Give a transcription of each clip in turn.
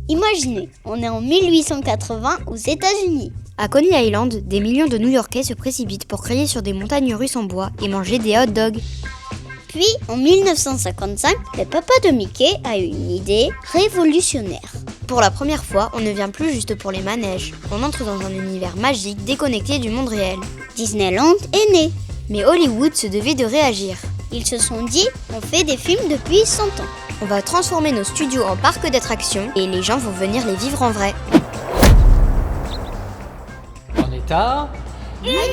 Imaginez, on est en 1880 aux États-Unis. À Coney Island, des millions de New-Yorkais se précipitent pour crier sur des montagnes russes en bois et manger des hot dogs. Puis, en 1955, le papa de Mickey a eu une idée révolutionnaire. Pour la première fois, on ne vient plus juste pour les manèges. On entre dans un univers magique déconnecté du monde réel. Disneyland est né. Mais Hollywood se devait de réagir. Ils se sont dit, on fait des films depuis 100 ans. On va transformer nos studios en parcs d'attractions et les gens vont venir les vivre en vrai. En état. Universal!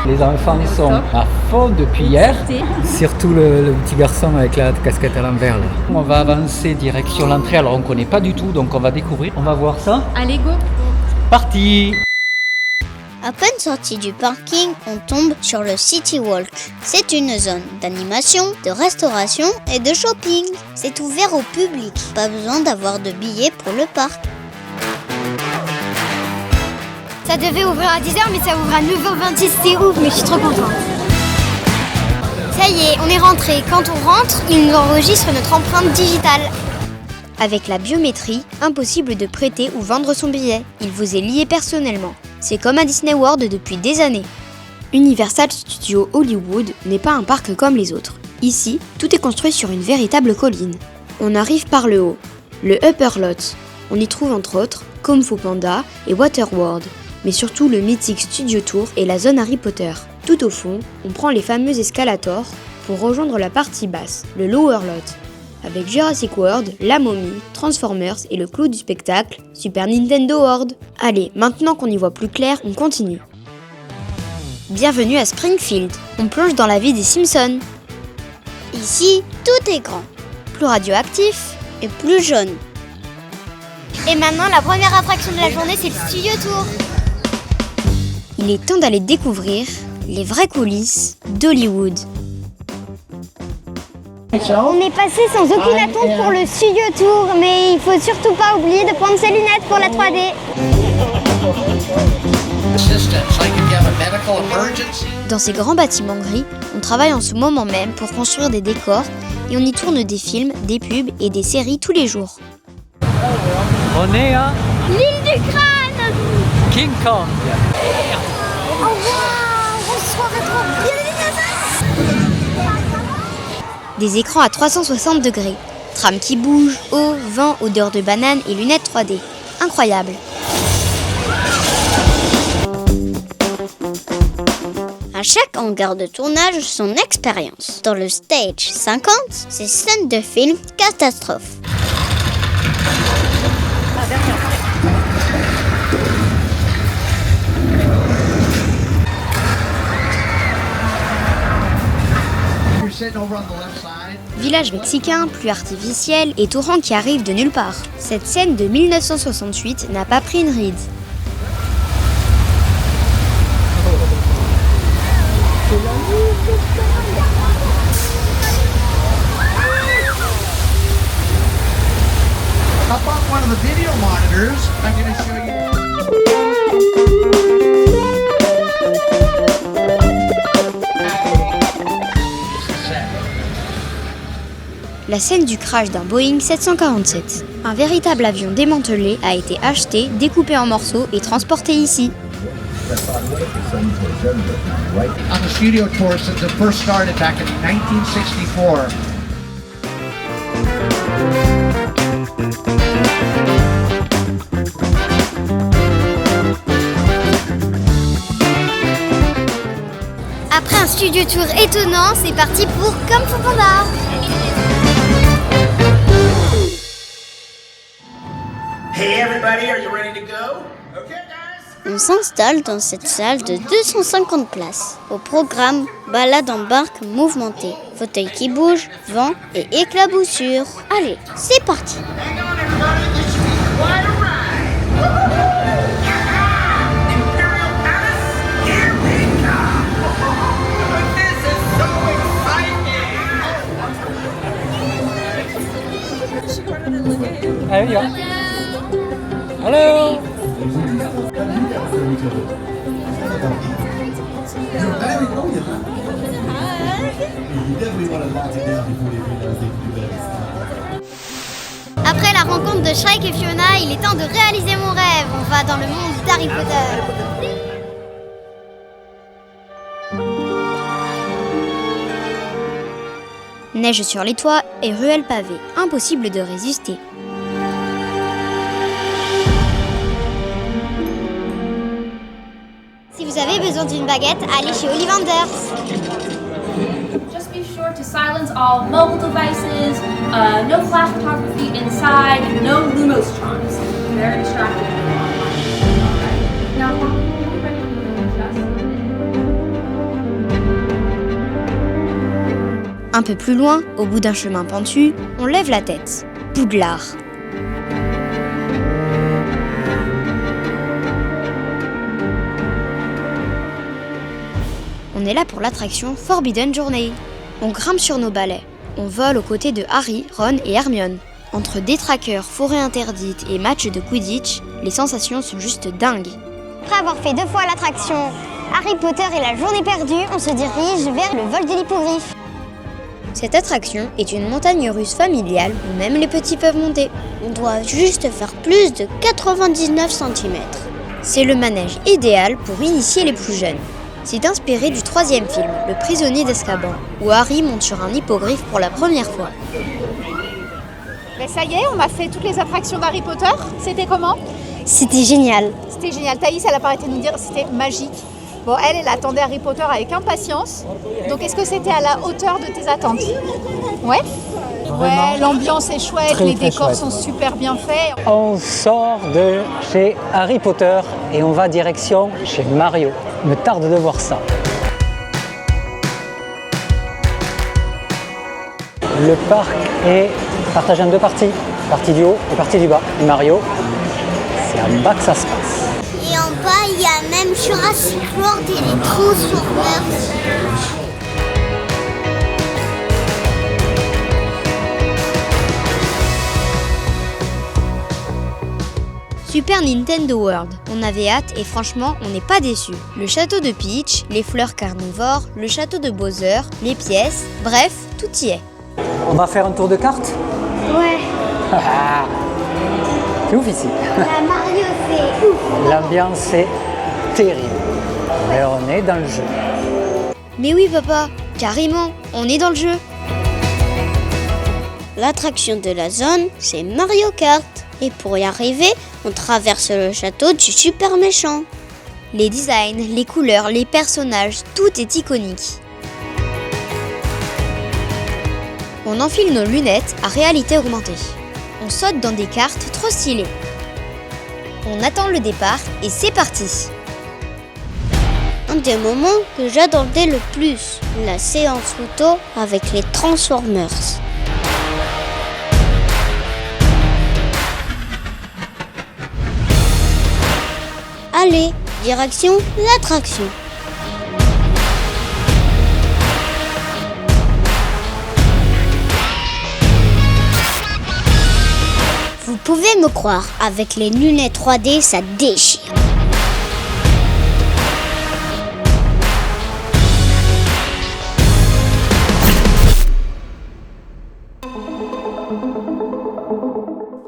Les enfants sont à fond depuis hier, surtout le petit garçon avec la casquette à l'envers. Là. On va avancer direction l'entrée, alors on ne connaît pas du tout, donc on va découvrir, on va voir ça. Allez, go! Parti! À peine sorti du parking, on tombe sur le City Walk. C'est une zone d'animation, de restauration et de shopping. C'est ouvert au public, pas besoin d'avoir de billets pour le parc. Ça devait ouvrir à 10h mais ça ouvre à 9h26, c'est ouf, mais je suis trop contente. Ça y est, on est rentré. Quand on rentre, il nous enregistre notre empreinte digitale. Avec la biométrie, impossible de prêter ou vendre son billet. Il vous est lié personnellement. C'est comme à Disney World depuis des années. Universal Studios Hollywood n'est pas un parc comme les autres. Ici, tout est construit sur une véritable colline. On arrive par le haut, le Upper Lot. On y trouve entre autres Kung Fu Panda et Waterworld, mais surtout le mythique Studio Tour et la zone Harry Potter. Tout au fond, on prend les fameux escalators pour rejoindre la partie basse, le Lower Lot, avec Jurassic World, La Momie, Transformers et le clou du spectacle, Super Nintendo World. Allez, maintenant qu'on y voit plus clair, on continue. Bienvenue à Springfield, on plonge dans la vie des Simpsons. Ici, tout est grand, Plus radioactif. et plus jaune. Et maintenant, la première attraction de la journée, c'est le Studio Tour. Il est temps d'aller découvrir les vraies coulisses d'Hollywood. On est passé sans aucune attente pour le Studio Tour, mais il faut surtout pas oublier de prendre ses lunettes pour la 3D. Dans ces grands bâtiments gris, on travaille en ce moment même pour construire des décors et on y tourne des films, des pubs et des séries tous les jours. On est à L'île du crâne. King Kong. Oh waouh, on se croirait trop bien. Des écrans à 360 degrés, trams qui bougent, eau, vent, odeur de banane et lunettes 3D. Incroyable. À chaque hangar de tournage, son expérience. Dans le Stage 50, c'est scène de film catastrophe. Village mexicain, pluie artificielle et torrent qui arrive de nulle part. Cette scène de 1968 n'a pas pris une ride. How about one of the video monitors? I'm going to show you. La scène du crash d'un Boeing 747. Un véritable avion démantelé a été acheté, découpé en morceaux et transporté ici. On the studio tour since it first started back in 1964. Après un studio tour étonnant, c'est parti pour Kung Fu Panda. Hey everybody, are you ready to go? Okay guys. On s'installe dans cette salle de 250 places. Au programme, balade en barque mouvementée, fauteuil qui bouge, vent et éclaboussure. Allez, c'est parti. Hang on everybody, this should be quite a ride. Imperial Palace, here we come. This is so exciting. Allez, viens. Hello. Après la rencontre de Shrek et Fiona, il est temps de réaliser mon rêve. On va dans le monde d'Harry Potter. Neige sur les toits et ruelles pavées, impossible de résister. Si vous avez besoin d'une baguette, allez chez Ollivanders. Just be sure to silence all mobile devices, no flash photography inside, no Lumos charms. Very distracting. Alright. Now, Un peu plus loin, au bout d'un chemin pentu, on lève la tête. Poudlard. On est là pour l'attraction Forbidden Journey. On grimpe sur nos balais. On vole aux côtés de Harry, Ron et Hermione. Entre détraqueurs, forêts interdites et matchs de Quidditch, les sensations sont juste dingues. Après avoir fait 2 fois l'attraction Harry Potter et la journée perdue, on se dirige vers le vol de l'hippogriffe. Cette attraction est une montagne russe familiale où même les petits peuvent monter. On doit juste faire plus de 99 cm. C'est le manège idéal pour initier les plus jeunes. C'est inspiré du 3e film, Le prisonnier d'Azkaban, où Harry monte sur un hippogriffe pour la première fois. Ben ça y est, on a fait toutes les attractions d'Harry Potter. C'était comment? C'était génial. C'était génial. Thaïs, elle a pas arrêté de nous dire que c'était magique. Bon, elle attendait Harry Potter avec impatience. Donc, est-ce que c'était à la hauteur de tes attentes? Ouais. Ouais, l'ambiance est chouette, les décors sont super bien faits. On sort de chez Harry Potter et on va direction chez Mario. Me tarde de voir ça. Le parc est partagé en 2 parties. Partie du haut et partie du bas. Et Mario, c'est en bas que ça se passe. Et en bas, il y a même Jurassic World et les Transformers. Super Nintendo World. On avait hâte et franchement, on n'est pas déçus. Le château de Peach, les fleurs carnivores, le château de Bowser, les pièces, bref, tout y est. On va faire un tour de carte? Ouais. C'est ouf ici. La Mario, c'est ouf. L'ambiance est terrible. Mais on est dans le jeu. Mais oui papa, carrément, on est dans le jeu. L'attraction de la zone, c'est Mario Kart. Et pour y arriver, on traverse le château du super méchant. Les designs, les couleurs, les personnages, tout est iconique. On enfile nos lunettes à réalité augmentée. On saute dans des cartes trop stylées. On attend le départ et c'est parti. Un des moments que j'attendais le plus, la séance photo avec les Transformers. Allez, direction l'attraction. Vous pouvez me croire, avec les lunettes 3D, ça déchire.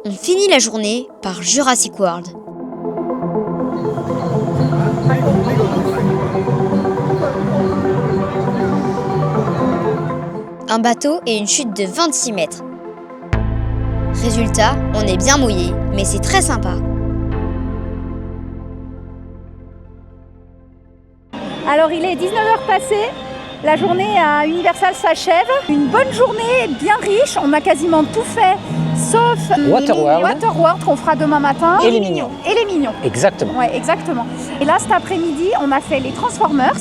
On finit la journée par Jurassic World. Un bateau et une chute de 26 mètres. Résultat, on est bien mouillé, mais c'est très sympa. Alors, il est 19h passé. La journée à Universal s'achève. Une bonne journée, bien riche. On a quasiment tout fait, sauf Waterworld qu'on fera demain matin. Et les Mignons. Et les Mignons. Exactement. Ouais, exactement. Et là, cet après-midi, on a fait les Transformers.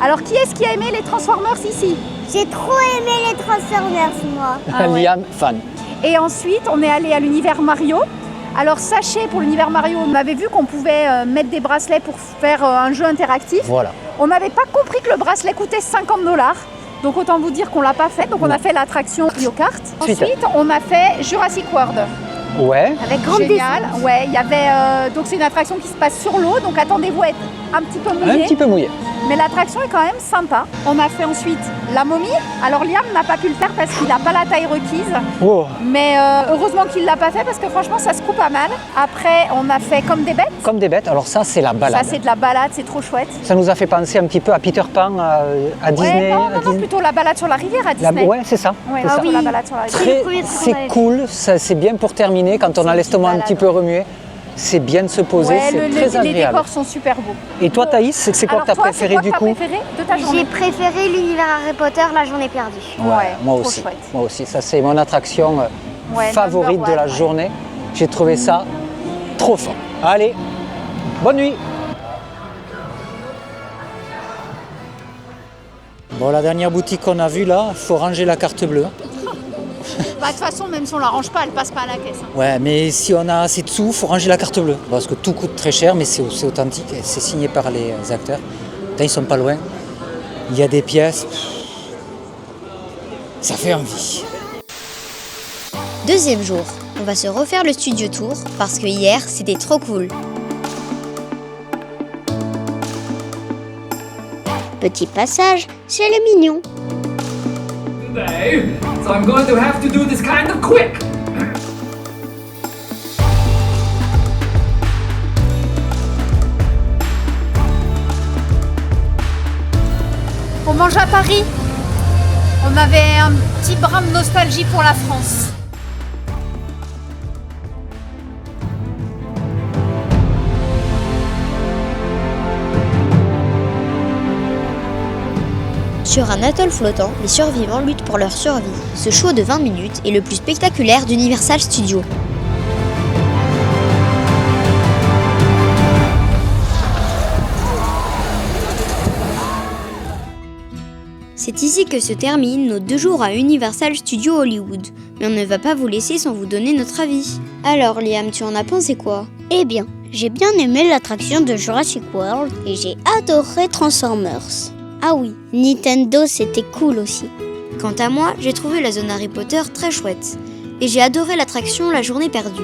Alors, qui est-ce qui a aimé les Transformers ici? J'ai trop aimé les Transformers, moi. Ah ouais. Liam, fan. Et ensuite, on est allé à l'univers Mario. Alors, sachez, pour l'univers Mario, on avait vu qu'on pouvait mettre des bracelets pour faire un jeu interactif. Voilà. On n'avait pas compris que le bracelet coûtait 50 $. Donc, autant vous dire qu'on ne l'a pas fait. Donc, on a fait l'attraction Mario Kart. Ensuite, on a fait Jurassic World. Ouais. Avec grande génial. Ouais, il y avait donc c'est une attraction qui se passe sur l'eau, donc attendez-vous à être un petit peu mouillé. Un petit peu mouillé. Mais l'attraction est quand même sympa. On a fait ensuite La momie, alors Liam n'a pas pu le faire parce qu'il n'a pas la taille requise. Oh. Mais heureusement qu'il ne l'a pas fait parce que franchement ça se coupe pas mal. Après on a fait comme des bêtes. Comme des bêtes, alors ça c'est la balade. Ça c'est de la balade, c'est trop chouette. Ça nous a fait penser un petit peu à Peter Pan, à Disney. Non, plutôt la balade sur la rivière à Disney. Ouais, c'est ça. Ouais, c'est ça. la balade sur la rivière. C'est cool, c'est bien pour terminer quand on a l'estomac un petit peu remué. C'est bien de se poser, c'est très agréable. Les décors sont super beaux. Et toi Thaïs, c'est quoi que tu as préféré du coup? Préféré de ta journée? J'ai préféré l'univers Harry Potter, la journée perdue. Ouais, moi trop aussi. chouette. Moi aussi, ça c'est mon attraction favorite number de la one, journée. J'ai trouvé ça trop fort. Allez, bonne nuit. Bon, la dernière boutique qu'on a vue là, il faut ranger la carte bleue. De toute façon, même si on la range pas, elle passe pas à la caisse. Ouais, mais si on a assez de sous, il faut ranger la carte bleue. Parce que tout coûte très cher, mais c'est authentique. C'est signé par les acteurs. Putain, ils sont pas loin. Il y a des pièces. Ça fait envie. Deuxième jour, on va se refaire le studio tour parce que hier c'était trop cool. Petit passage chez les mignons. Today, so I'm going to have to do this kind of quick. On mange à Paris. On avait un petit brin de nostalgie pour la France. Sur un atoll flottant, les survivants luttent pour leur survie. Ce show de 20 minutes est le plus spectaculaire d'Universal Studios. C'est ici que se terminent nos 2 jours à Universal Studios Hollywood. Mais on ne va pas vous laisser sans vous donner notre avis. Alors Liam, tu en as pensé quoi? Eh bien, j'ai bien aimé l'attraction de Jurassic World et j'ai adoré Transformers. Ah oui, Nintendo c'était cool aussi. Quant à moi, j'ai trouvé la zone Harry Potter très chouette. Et j'ai adoré l'attraction La Journée Perdue.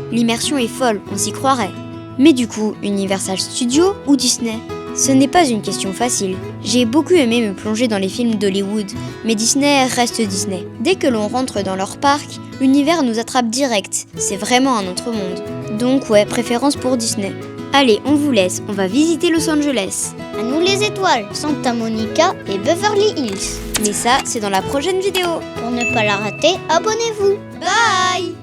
L'immersion est folle, on s'y croirait. Mais du coup, Universal Studios ou Disney? Ce n'est pas une question facile. J'ai beaucoup aimé me plonger dans les films d'Hollywood, mais Disney reste Disney. Dès que l'on rentre dans leur parc, l'univers nous attrape direct. C'est vraiment un autre monde. Donc ouais, préférence pour Disney. Allez, on vous laisse, on va visiter Los Angeles. À nous les étoiles, Santa Monica et Beverly Hills. Mais ça, c'est dans la prochaine vidéo. Pour ne pas la rater, abonnez-vous. Bye!